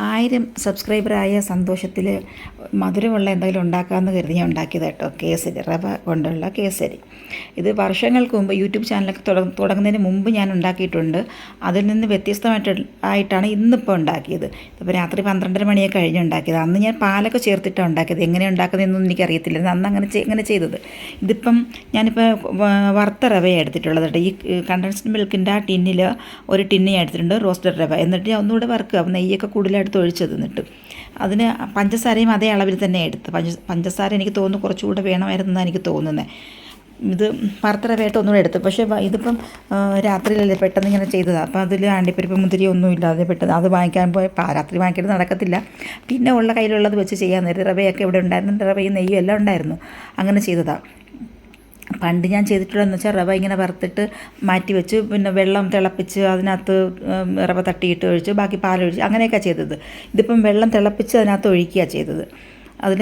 1000 സബ്സ്ക്രൈബറായ സന്തോഷത്തിൽ മധുരമുള്ള എന്തെങ്കിലും ഉണ്ടാക്കാമെന്ന് കരുതി ഞാൻ ഉണ്ടാക്കിയത് കേട്ടോ. കേസരി, റവ കൊണ്ടുള്ള കേസരി. ഇത് വർഷങ്ങൾക്ക് മുമ്പ് യൂട്യൂബ് ചാനലൊക്കെ തുടങ്ങുന്നതിന് മുമ്പ് ഞാൻ ഉണ്ടാക്കിയിട്ടുണ്ട്. അതിൽ നിന്ന് വ്യത്യസ്തമായിട്ടാണ് ഇന്നിപ്പോൾ ഉണ്ടാക്കിയത്. ഇപ്പോൾ രാത്രി 12:30 മണിയൊക്കെ കഴിഞ്ഞ് ഉണ്ടാക്കിയത്. അന്ന് ഞാൻ പാലൊക്കെ ചേർത്തിട്ടാണ് ഉണ്ടാക്കിയത്. എങ്ങനെ ഉണ്ടാക്കുന്നതെന്നൊന്നും എനിക്കറിയത്തില്ല. അന്ന് അങ്ങനെ ചെയ്തത്. ഇതിപ്പം ഞാനിപ്പോൾ വറുത്ത റവയാണ് എടുത്തിട്ടുള്ളത് കേട്ടോ. ഈ കണ്ടൻസ്ഡ് മിൽക്കിൻ്റെ ആ ടിന്നിൽ ഒരു ടിന്ന് ഞാൻ എടുത്തിട്ടുണ്ട്, റോസ്റ്റഡ് റവ. എന്നിട്ട് ഞാൻ ഒന്നുകൂടെ വറുക്കുക, നെയ്യൊക്കെ കൂടുതലെടുത്ത് ഒഴിച്ചത്. എന്നിട്ട് അതിന് പഞ്ചസാരയും അതേ അളവിൽ തന്നെ എടുത്ത്. പഞ്ചസാര എനിക്ക് തോന്നുന്നു കുറച്ചുകൂടെ വേണമായിരുന്നെന്നാണ് എനിക്ക് തോന്നുന്നത്. ഇത് വറുത്ത റവയായിട്ട് ഒന്നുകൂടെ എടുത്തു. പക്ഷേ ഇതിപ്പം രാത്രിയിലല്ലേ പെട്ടെന്ന് ഇങ്ങനെ ചെയ്തതാണ്. അപ്പോൾ അതിൽ അണ്ടിപ്പരിപ്പ് മുന്തിരി ഒന്നും ഇല്ലാതെ പെട്ടെന്ന് അത് വാങ്ങിക്കാൻ പോയപ്പോൾ രാത്രി വാങ്ങിക്കുന്നത് നടക്കത്തില്ല. പിന്നെ ഉള്ള കയ്യിലുള്ളത് വെച്ച് ചെയ്യാൻ നേരം റവയൊക്കെ ഇവിടെ ഉണ്ടായിരുന്നു, റവയും നെയ്യും എല്ലാം ഉണ്ടായിരുന്നു. അങ്ങനെ ചെയ്തതാണ്. പണ്ട് ഞാൻ ചെയ്തിട്ടുള്ളതെന്ന് വെച്ചാൽ റവ ഇങ്ങനെ വറുത്തിട്ട് മാറ്റി വെച്ച് പിന്നെ വെള്ളം തിളപ്പിച്ച് അതിനകത്ത് റവ തട്ടിയിട്ട് ഒഴിച്ച് ബാക്കി പാലൊഴിച്ച് അങ്ങനെയൊക്കെ ചെയ്തത്. ഇതിപ്പം വെള്ളം തിളപ്പിച്ച് അതിനകത്ത് ഒഴിക്കുകയാണ് ചെയ്തത്. അതിൽ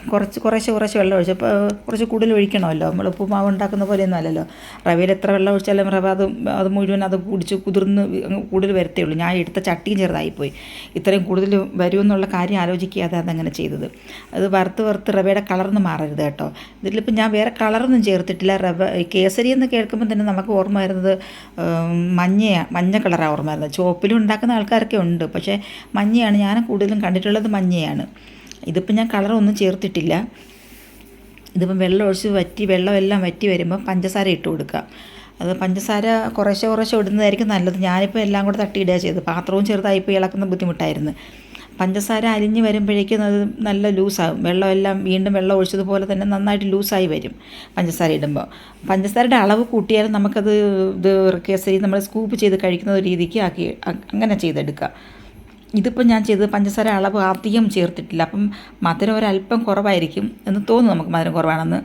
കുറേശ്ശെ വെള്ളം ഒഴിച്ചപ്പോൾ കുറച്ച് കൂടുതൽ ഒഴിക്കണമല്ലോ. നമ്മൾ ഉപ്പുമാവ് ഉണ്ടാക്കുന്ന പോലെയൊന്നും അല്ലല്ലോ. റവയിൽ എത്ര വെള്ളം ഒഴിച്ചാലും റവ അത് മുഴുവൻ അത് കുടിച്ച് കുതിർന്ന് കൂടുതൽ വരത്തേ ഉള്ളൂ. ഞാൻ എടുത്ത ചട്ടിയും ചെറുതായിപ്പോയി. ഇത്രയും കൂടുതൽ വരുമെന്നുള്ള കാര്യം ആലോചിക്കാതെ അതങ്ങനെ ചെയ്തത്. അത് വറുത്ത് റവയുടെ കളറൊന്നും മാറരുത് കേട്ടോ. ഇതിലിപ്പോൾ ഞാൻ വേറെ കളറൊന്നും ചേർത്തിട്ടില്ല. കേസരി എന്ന് കേൾക്കുമ്പോൾ തന്നെ നമുക്ക് ഓർമ്മ വരുന്നത് മഞ്ഞ കളറാണ് ഓർമ്മ വരുന്നത്. ചുവപ്പിലും ഉണ്ടാക്കുന്ന ആൾക്കാരൊക്കെ ഉണ്ട്, പക്ഷേ മഞ്ഞയാണ് ഞാൻ കൂടുതലും കണ്ടിട്ടുള്ളത്, മഞ്ഞയാണ്. ഇതിപ്പോൾ ഞാൻ കളറൊന്നും ചേർത്തിട്ടില്ല. ഇതിപ്പം വെള്ളം ഒഴിച്ച് വെള്ളമെല്ലാം വറ്റി വരുമ്പോൾ പഞ്ചസാര ഇട്ട് കൊടുക്കുക. അത് പഞ്ചസാര കുറേശ്ശെ ഇടുന്നതായിരിക്കും നല്ലത്. ഞാനിപ്പോൾ എല്ലാം കൂടെ തട്ടിയിടുക ചെയ്തത്. പാത്രവും ചെറുതായിപ്പോൾ ഇളക്കുന്ന ബുദ്ധിമുട്ടായിരുന്നു. പഞ്ചസാര അലിഞ്ഞ് വരുമ്പോഴേക്കും അത് നല്ല ലൂസാകും. വീണ്ടും വെള്ളം ഒഴിച്ചതുപോലെ തന്നെ നന്നായിട്ട് ലൂസായി വരും പഞ്ചസാര ഇടുമ്പോൾ. പഞ്ചസാരയുടെ അളവ് കൂട്ടിയാലും നമുക്കത് കേസരി നമ്മൾ സ്കൂപ്പ് ചെയ്ത് കഴിക്കുന്ന രീതിക്ക് അങ്ങനെ ചെയ്തെടുക്കുക. ഇതിപ്പോൾ ഞാൻ ചെയ്തത് പഞ്ചസാര അളവ് അധികം ചേർത്തിട്ടില്ല. അപ്പം മധുരം ഒരല്പം കുറവായിരിക്കും എന്ന് തോന്നുന്നു, നമുക്ക് മധുരം കുറവാണെന്ന്.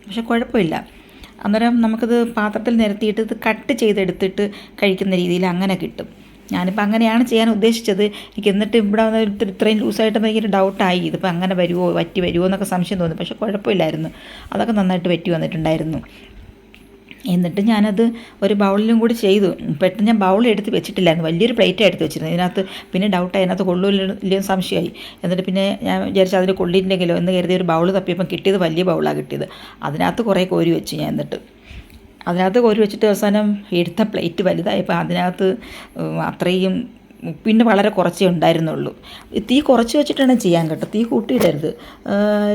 പക്ഷെ കുഴപ്പമില്ല. അന്നേരം നമുക്കത് പാത്രത്തിൽ നിരത്തിയിട്ട് ഇത് കട്ട് ചെയ്തെടുത്തിട്ട് കഴിക്കുന്ന രീതിയിൽ അങ്ങനെ കിട്ടും. ഞാനിപ്പോൾ അങ്ങനെയാണ് ചെയ്യാൻ ഉദ്ദേശിച്ചത്. എന്നിട്ട് ഇവിടെ ഇത്രയും ലൂസായിട്ട് എനിക്കൊരു ഡൗട്ടായി. ഇതിപ്പോൾ അങ്ങനെ വറ്റി വരുമോ എന്നൊക്കെ സംശയം തോന്നി. പക്ഷെ കുഴപ്പമില്ലായിരുന്നു, അതൊക്കെ നന്നായിട്ട് വറ്റി വന്നിട്ടുണ്ടായിരുന്നു. എന്നിട്ട് ഞാനത് ഒരു ബൗളിലും കൂടി ചെയ്തു. പെട്ടെന്ന് ഞാൻ ബൗൾ എടുത്ത് വെച്ചിട്ടില്ലായിരുന്നു, വലിയൊരു പ്ലേറ്റ് എടുത്ത് വെച്ചിരുന്നു. ഇതിനകത്ത് പിന്നെ ഡൗട്ടായി, അതിനകത്ത് കൊള്ളില്ലെന്ന് സംശയമായി. എന്നിട്ട് പിന്നെ ഞാൻ വിചാരിച്ചു അതിൽ കൊള്ളിയില്ലെങ്കിലോ എന്ന് കരുതി ഒരു ബൗൾ തപ്പിയപ്പം കിട്ടിയത് വലിയ ബൗളാണ് കിട്ടിയത്. അതിനകത്ത് കുറേ കോരി വെച്ചു ഞാൻ. എന്നിട്ട് അതിനകത്ത് കോരി വെച്ചിട്ട് അവസാനം എടുത്ത പ്ലേറ്റ് വലുതായപ്പോൾ അതിനകത്ത് അത്രയും പിന്നെ വളരെ കുറച്ചേ ഉണ്ടായിരുന്നുള്ളൂ. തീ കുറച്ച് വെച്ചിട്ടാണ് ചെയ്യാൻ കേട്ടോ, തീ കൂട്ടിയിടരുത്.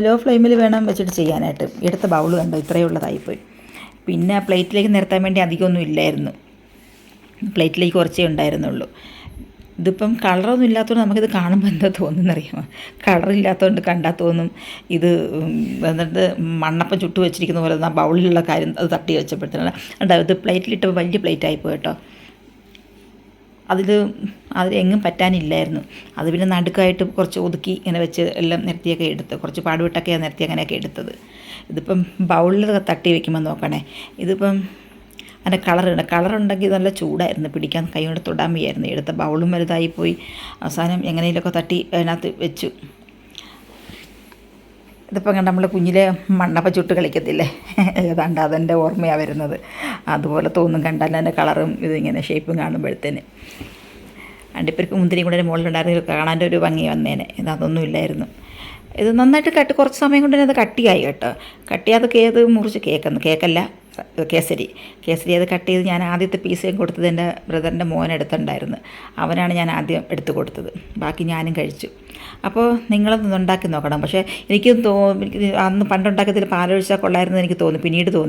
ലോ ഫ്ലെയിമിൽ വേണം വെച്ചിട്ട് ചെയ്യാനായിട്ട്. എടുത്ത ബൗൾ കണ്ടോ ഇത്രയേ ഉള്ളതായിപ്പോയി. പിന്നെ പ്ലേറ്റിലേക്ക് നിരത്താൻ വേണ്ടി അധികമൊന്നും ഇല്ലായിരുന്നു, പ്ലേറ്റിലേക്ക് കുറച്ചേ ഉണ്ടായിരുന്നുള്ളൂ. ഇതിപ്പം കളറൊന്നും ഇല്ലാത്തതുകൊണ്ട് നമുക്കിത് കാണുമ്പോൾ എന്താ തോന്നുന്നറിയാമോ? കളറില്ലാത്തതുകൊണ്ട് കണ്ടാൽ തോന്നും ഇത് എന്നിട്ട് മണ്ണപ്പം ചുട്ടു വെച്ചിരിക്കുന്ന പോലെ ആ ബൗളിലുള്ള കാര്യം അത് തട്ടി വെച്ചപ്പോഴത്തേനാണ് ഇത് പ്ലേറ്റിലിട്ടപ്പോൾ വലിയ പ്ലേറ്റായിപ്പോയി കേട്ടോ. അതിലെങ്ങും പറ്റാനില്ലായിരുന്നു. അത് പിന്നെ നടുക്കായിട്ട് കുറച്ച് ഒതുക്കി ഇങ്ങനെ വെച്ച് എല്ലാം നിരത്തിയൊക്കെ എടുത്ത് കുറച്ച് പാടുവിട്ടൊക്കെയാണ് നിരത്തി അങ്ങനെയൊക്കെ എടുത്തത്. ഇതിപ്പം ബൗളിൽ തട്ടി വയ്ക്കുമ്പോൾ നോക്കണേ, ഇതിപ്പം അതിൻ്റെ കളറുണ്ടെങ്കിൽ നല്ല ചൂടായിരുന്നു, പിടിക്കാൻ കൈ കൊണ്ട് തൊടാൻ വയ്യായിരുന്നു. എടുത്ത ബൗളും വലുതായിപ്പോയി. അവസാനം എങ്ങനെയൊക്കെ തട്ടി അതിനകത്ത് വെച്ചു. ഇതിപ്പം കണ്ട് നമ്മൾ കുഞ്ഞിലെ മണ്ണപ്പം ചുട്ട് കളിക്കത്തില്ലേ, ഏതാണ്ട് അതെൻ്റെ ഓർമ്മയാണ് വരുന്നത്. അതുപോലെ തോന്നും കണ്ടാൽ അതിൻ്റെ കളറും ഇതിങ്ങനെ ഷേപ്പും കാണുമ്പോഴത്തേന്. അണ്ടിപ്പരിപ്പ് മുന്തിരിയും കൂടെ മുകളിലുണ്ടായിരുന്നെങ്കിൽ കാണാൻ്റെ ഒരു ഭംഗി വന്നേനെ. അതൊന്നും ഇല്ലായിരുന്നു. ഇത് നന്നായിട്ട് കുറച്ച് സമയം കൊണ്ട് തന്നെ അത് കട്ടിയായി കേട്ടോ. കട്ടിയാത് മുറിച്ച് കേക്കല്ല കേസരി അത് കട്ട് ചെയ്ത് ഞാൻ ആദ്യത്തെ പീസയും കൊടുത്തത് എൻ്റെ ബ്രദറിൻ്റെ മോനെടുത്തുണ്ടായിരുന്നു. അവനാണ് ഞാൻ ആദ്യം എടുത്തു കൊടുത്തത്. ബാക്കി ഞാനും കഴിച്ചു. അപ്പോൾ നിങ്ങളൊന്ന് ഉണ്ടാക്കി നോക്കണം. പക്ഷേ എനിക്ക് അന്ന് പണ്ടുണ്ടാക്കിയതിൽ പാലൊഴിച്ചാൽ കൊള്ളായിരുന്നു എനിക്ക് തോന്നി, പിന്നീട് തോന്നി.